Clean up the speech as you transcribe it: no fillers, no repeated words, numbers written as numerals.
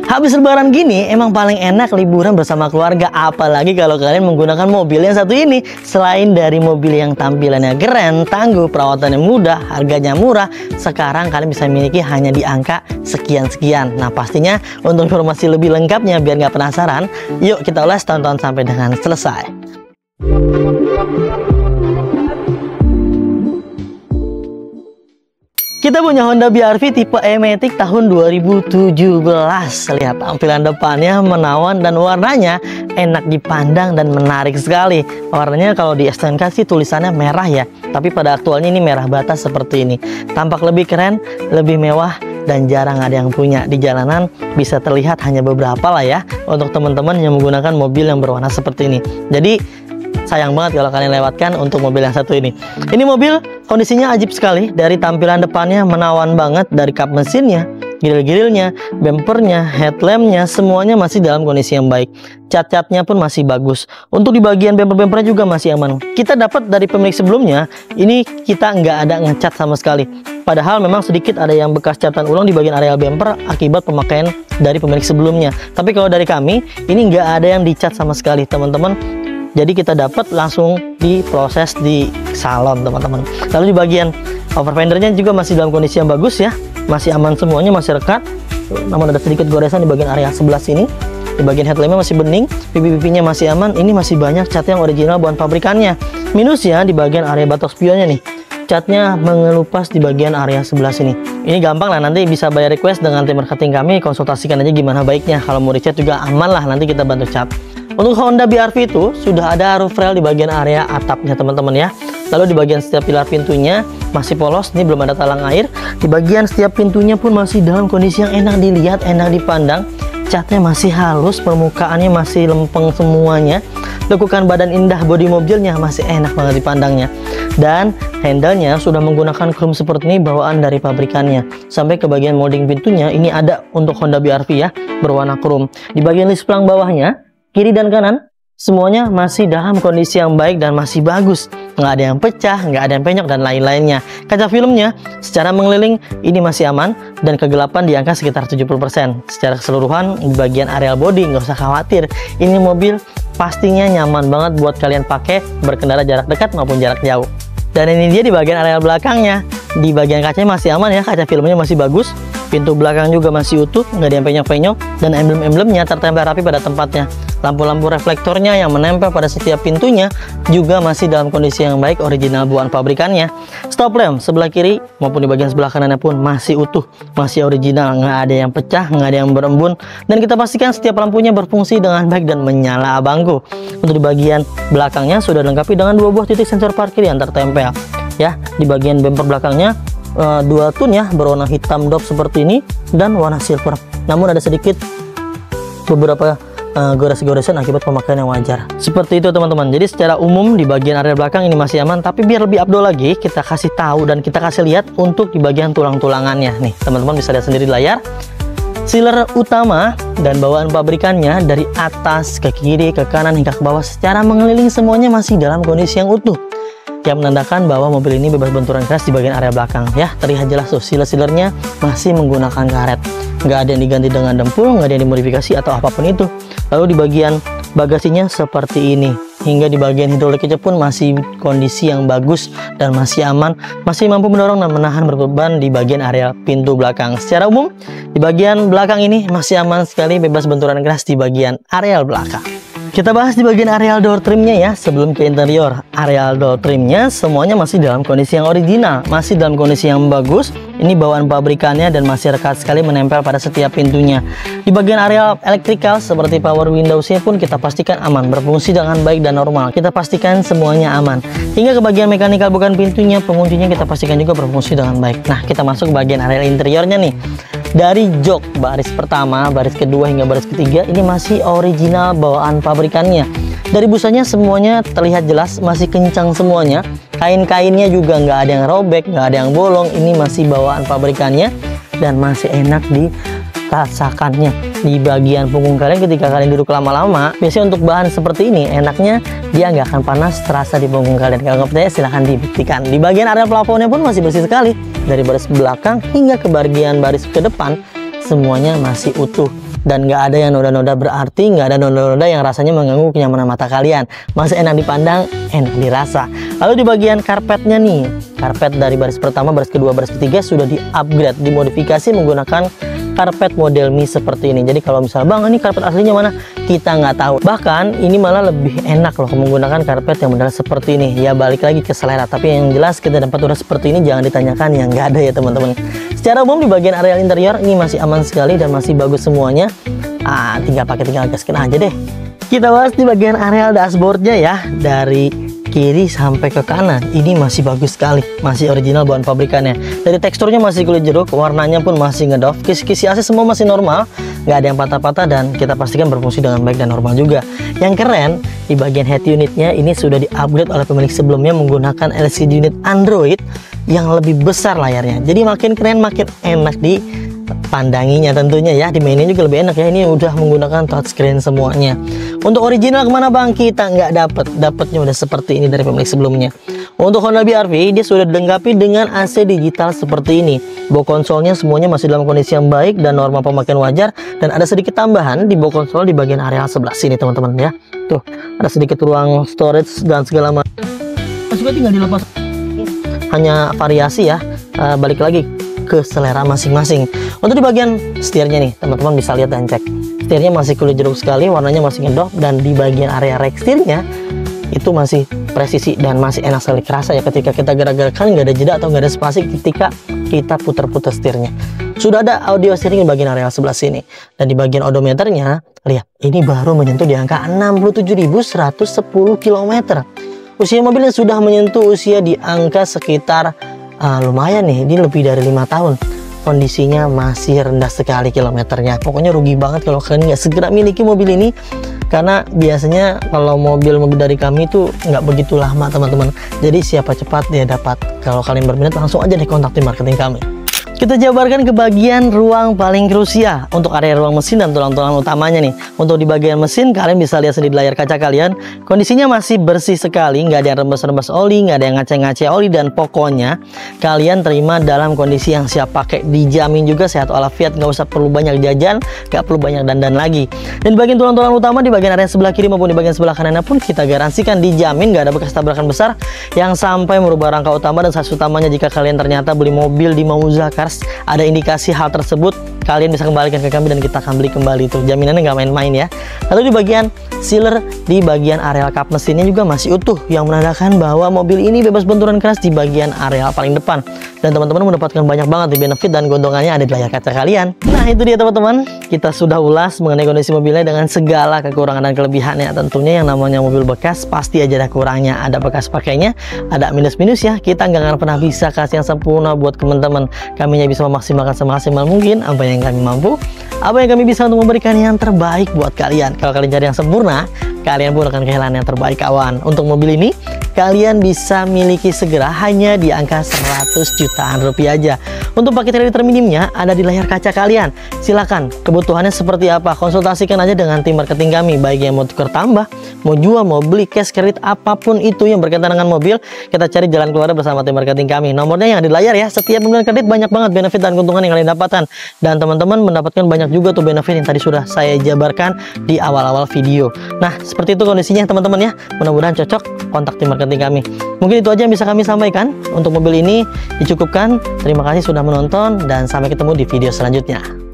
Habis lebaran gini emang paling enak liburan bersama keluarga, apalagi kalau kalian menggunakan mobil yang satu ini. Selain dari mobil yang tampilannya keren, tangguh, perawatannya mudah, harganya murah, sekarang kalian bisa miliki hanya di angka sekian-sekian. Nah pastinya untuk informasi lebih lengkapnya biar nggak penasaran, yuk kita ulas, tonton sampai dengan selesai. Kita punya Honda BR-V tipe E-Matic tahun 2017. Lihat tampilan depannya menawan dan warnanya enak dipandang dan menarik sekali. Warnanya kalau di STNK sih tulisannya merah ya, tapi pada aktualnya ini merah bata seperti ini. Tampak lebih keren, lebih mewah, dan jarang ada yang punya. Di jalanan bisa terlihat hanya beberapa lah ya, untuk teman-teman yang menggunakan mobil yang berwarna seperti ini. Jadi sayang banget kalau kalian lewatkan untuk mobil yang satu ini. Ini mobil kondisinya ajib sekali. Dari tampilan depannya menawan banget, dari kap mesinnya, grill-grillnya, bempernya, headlampnya, semuanya masih dalam kondisi yang baik. Cat-catnya pun masih bagus. Untuk di bagian bemper-bempernya juga masih aman. Kita dapat dari pemilik sebelumnya, ini kita nggak ada ngecat sama sekali. Padahal memang sedikit ada yang bekas catatan ulang di bagian area bemper akibat pemakaian dari pemilik sebelumnya. Tapi kalau dari kami, ini nggak ada yang dicat sama sekali, teman-teman. Jadi kita dapat langsung diproses di salon, teman-teman. Lalu di bagian over fendernya juga masih dalam kondisi yang bagus ya, masih aman semuanya, masih rekat. Namun ada sedikit goresan di bagian area sebelah sini. Di bagian headlampnya masih bening, pipi-pipinya masih aman. Ini masih banyak cat yang original bawaan pabrikannya. Minusnya di bagian area batok spionnya nih, catnya mengelupas di bagian area sebelah sini. Ini gampang lah, nanti bisa bayar request dengan tim marketing kami, konsultasikan aja gimana baiknya. Kalau mau dicat juga aman lah, nanti kita bantu cat. Untuk Honda BR-V itu sudah ada roof rail di bagian area atapnya, teman-teman ya. Lalu di bagian setiap pilar pintunya masih polos, ini belum ada talang air. Di bagian setiap pintunya pun masih dalam kondisi yang enak dilihat, enak dipandang. Catnya masih halus, permukaannya masih lempeng semuanya. Lekukan badan indah bodi mobilnya masih enak banget dipandangnya. Dan handle-nya sudah menggunakan chrome seperti ini bawaan dari pabrikannya. Sampai ke bagian molding pintunya ini ada untuk Honda BR-V ya, berwarna chrome. Di bagian list plang bawahnya, kiri dan kanan, semuanya masih dalam kondisi yang baik dan masih bagus. Nggak ada yang pecah, nggak ada yang penyok, dan lain-lainnya. Kaca filmnya secara mengeliling ini masih aman, dan kegelapan di angka sekitar 70%. Secara keseluruhan di bagian areal body nggak usah khawatir. Ini mobil pastinya nyaman banget buat kalian pakai berkendara jarak dekat maupun jarak jauh. Dan ini dia di bagian areal belakangnya. Di bagian kacanya masih aman ya, kaca filmnya masih bagus. Pintu belakang juga masih utuh, nggak ada yang penyok-penyok, dan emblem-emblemnya tertempel rapi pada tempatnya. Lampu-lampu reflektornya yang menempel pada setiap pintunya juga masih dalam kondisi yang baik, original bawaan pabrikannya. Stop lamp sebelah kiri maupun di bagian sebelah kanannya pun masih utuh, masih original, nggak ada yang pecah, nggak ada yang berembun, dan kita pastikan setiap lampunya berfungsi dengan baik dan menyala abangku. Untuk di bagian belakangnya sudah dilengkapi dengan 2 buah titik sensor parkir yang tertempel ya. Di bagian bumper belakangnya 2 tone ya, berwarna hitam dop seperti ini dan warna silver. Namun ada sedikit beberapa gores-goresan akibat pemakaian yang wajar. Seperti itu teman-teman. Jadi secara umum di bagian area belakang ini masih aman, tapi biar lebih abdol lagi kita kasih tahu dan kita kasih lihat untuk di bagian tulang-tulangannya. Nih teman-teman bisa lihat sendiri di layar. Sealer utama dan bawaan pabrikannya dari atas ke kiri ke kanan hingga ke bawah secara mengeliling semuanya masih dalam kondisi yang utuh, yang menandakan bahwa mobil ini bebas benturan keras di bagian area belakang ya. Terlihat jelas tuh sealer-sealernya masih menggunakan karet, nggak ada yang diganti dengan dempul, nggak ada yang dimodifikasi atau apapun itu. Lalu di bagian bagasinya seperti ini, hingga di bagian hidroliknya pun masih kondisi yang bagus dan masih aman, masih mampu mendorong dan menahan beban di bagian area pintu belakang. Secara umum di bagian belakang ini masih aman sekali, bebas benturan keras di bagian areal belakang. Kita bahas di bagian areal door trimnya ya. Sebelum ke interior, areal door trimnya semuanya masih dalam kondisi yang original, masih dalam kondisi yang bagus. Ini bawaan pabrikannya dan masih rekat sekali menempel pada setiap pintunya. Di bagian areal electrical seperti power windowsnya pun kita pastikan aman, berfungsi dengan baik dan normal. Kita pastikan semuanya aman. Hingga ke bagian mekanikal bukan pintunya, penguncinya kita pastikan juga berfungsi dengan baik. Nah kita masuk ke bagian areal interiornya nih. Dari jok baris pertama, baris kedua hingga baris ketiga ini masih original bawaan pabrikannya. Dari busanya semuanya terlihat jelas, masih kencang semuanya. Kain-kainnya juga nggak ada yang robek, nggak ada yang bolong. Ini masih bawaan pabrikannya dan masih enak dirasakannya. Di bagian punggung kalian ketika kalian duduk lama-lama, biasanya untuk bahan seperti ini enaknya dia nggak akan panas terasa di punggung kalian. Kalau nggak percaya silahkan dibuktikan. Di bagian area plafonnya pun masih bersih sekali. Dari baris belakang hingga ke bagian baris ke depan semuanya masih utuh. Dan nggak ada yang noda-noda berarti, nggak ada noda-noda yang rasanya mengganggu kenyamanan mata kalian. Masih enak dipandang, enak dirasa. Lalu di bagian karpetnya nih, karpet dari baris pertama, baris kedua, baris ketiga sudah di-upgrade, dimodifikasi menggunakan karpet model Mi seperti ini. Jadi kalau misalnya bang, ini karpet aslinya mana? Kita nggak tahu. Bahkan ini malah lebih enak loh menggunakan karpet yang model seperti ini. Ya balik lagi ke selera. Tapi yang jelas kita dapat udah seperti ini, jangan ditanyakan yang nggak ada ya teman-teman. Secara umum di bagian area interior ini masih aman sekali dan masih bagus semuanya. Tinggal gaskin aja deh. Kita bahas di bagian area dashboardnya ya, dari kiri sampai ke kanan ini masih bagus sekali, masih original bahan pabrikannya. Dari teksturnya masih kulit jeruk, warnanya pun masih ngedoff, kisi-kisi AC semua masih normal, nggak ada yang patah-patah dan kita pastikan berfungsi dengan baik dan normal juga. Yang keren di bagian head unitnya ini sudah di-upgrade oleh pemilik sebelumnya menggunakan LCD unit Android yang lebih besar layarnya. Jadi makin keren, makin enak di pandanginya tentunya ya, di mainnya juga lebih enak ya. Ini udah menggunakan touchscreen semuanya. Untuk original kemana bang? Kita nggak dapatnya udah seperti ini dari pemilik sebelumnya. Untuk Honda BR-V dia sudah dilengkapi dengan AC digital seperti ini. Box konsolnya semuanya masih dalam kondisi yang baik dan normal pemakaian wajar, dan ada sedikit tambahan di box konsol di bagian area sebelah sini teman-teman ya. Tuh ada sedikit ruang storage dan segala macam. Juga tinggal dilepas. Hanya variasi ya, balik lagi ke selera masing-masing. Untuk di bagian setirnya nih teman-teman bisa lihat dan cek, setirnya masih kulit jeruk sekali, warnanya masih ngedoff, dan di bagian area rek setirnya itu masih presisi dan masih enak sekali kerasa ya ketika kita gerak-gerakan, nggak ada jeda atau nggak ada spasi ketika kita putar-putar setirnya. Sudah ada audio steering di bagian area sebelah sini, dan di bagian odometernya lihat ini baru menyentuh di angka 67.110 km. Usia mobilnya sudah menyentuh usia di angka sekitar lumayan nih, ini lebih dari 5 tahun. Kondisinya masih rendah sekali kilometernya. Pokoknya rugi banget kalau kalian nggak segera miliki mobil ini, karena biasanya kalau mobil-mobil dari kami itu nggak begitu lama teman-teman. Jadi siapa cepat dia dapat. Kalau kalian berminat langsung aja deh kontak tim marketing kami. Kita jabarkan ke bagian ruang paling krusial untuk area ruang mesin dan tulang-tulang utamanya nih. Untuk di bagian mesin kalian bisa lihat sendiri di layar kaca kalian, kondisinya masih bersih sekali, nggak ada yang rembes-rembes oli, nggak ada yang ngaceng-ngaceng oli, dan pokoknya kalian terima dalam kondisi yang siap pakai. Dijamin juga sehat walafiat, nggak usah perlu banyak jajan, nggak perlu banyak dandan lagi. Dan di bagian tulang-tulang utama di bagian area sebelah kiri maupun di bagian sebelah kanannya pun kita garansikan dijamin nggak ada bekas tabrakan besar yang sampai merubah rangka utama dan sasis utamanya. Jika kalian ternyata beli mobil di Mauza Cars ada indikasi hal tersebut, kalian bisa kembalikan ke kami dan kita akan beli kembali itu. Jaminannya nggak main-main ya. Lalu di bagian sealer di bagian areal kap mesinnya juga masih utuh, yang menandakan bahwa mobil ini bebas benturan keras di bagian areal paling depan. Dan teman-teman mendapatkan banyak banget di benefit dan keuntungannya ada di layar kaca kalian. Nah itu dia teman-teman, kita sudah ulas mengenai kondisi mobilnya dengan segala kekurangan dan kelebihannya. Tentunya yang namanya mobil bekas pasti aja ada kurangnya, ada bekas pakainya, ada minus-minus ya. Kita nggak akan pernah bisa kasih yang sempurna buat teman-teman. Kami hanya bisa memaksimalkan semaksimal mungkin apa yang kami mampu, apa yang kami bisa untuk memberikan yang terbaik buat kalian. Kalau kalian cari yang sempurna, kalian pun akan kehilangan yang terbaik kawan. Untuk mobil ini kalian bisa miliki segera hanya di angka 100 jutaan rupiah aja. Untuk paket kredit terminimnya ada di layar kaca kalian. Silakan, kebutuhannya seperti apa, konsultasikan aja dengan tim marketing kami, baik yang mau tukar tambah, mau jual, mau beli, cash, kredit, apapun itu yang berkaitan dengan mobil, kita cari jalan keluar bersama tim marketing kami. Nomornya yang ada di layar ya. Setiap pembelian kredit banyak banget benefit dan keuntungan yang kalian dapatkan, dan teman-teman mendapatkan banyak juga tuh benefit yang tadi sudah saya jabarkan di awal-awal video. Nah seperti itu kondisinya teman-teman ya. Mudah-mudahan cocok, kontak tim marketing kami. Mungkin itu aja yang bisa kami sampaikan untuk mobil ini, dicukupkan. Terima kasih sudah menonton dan sampai ketemu di video selanjutnya.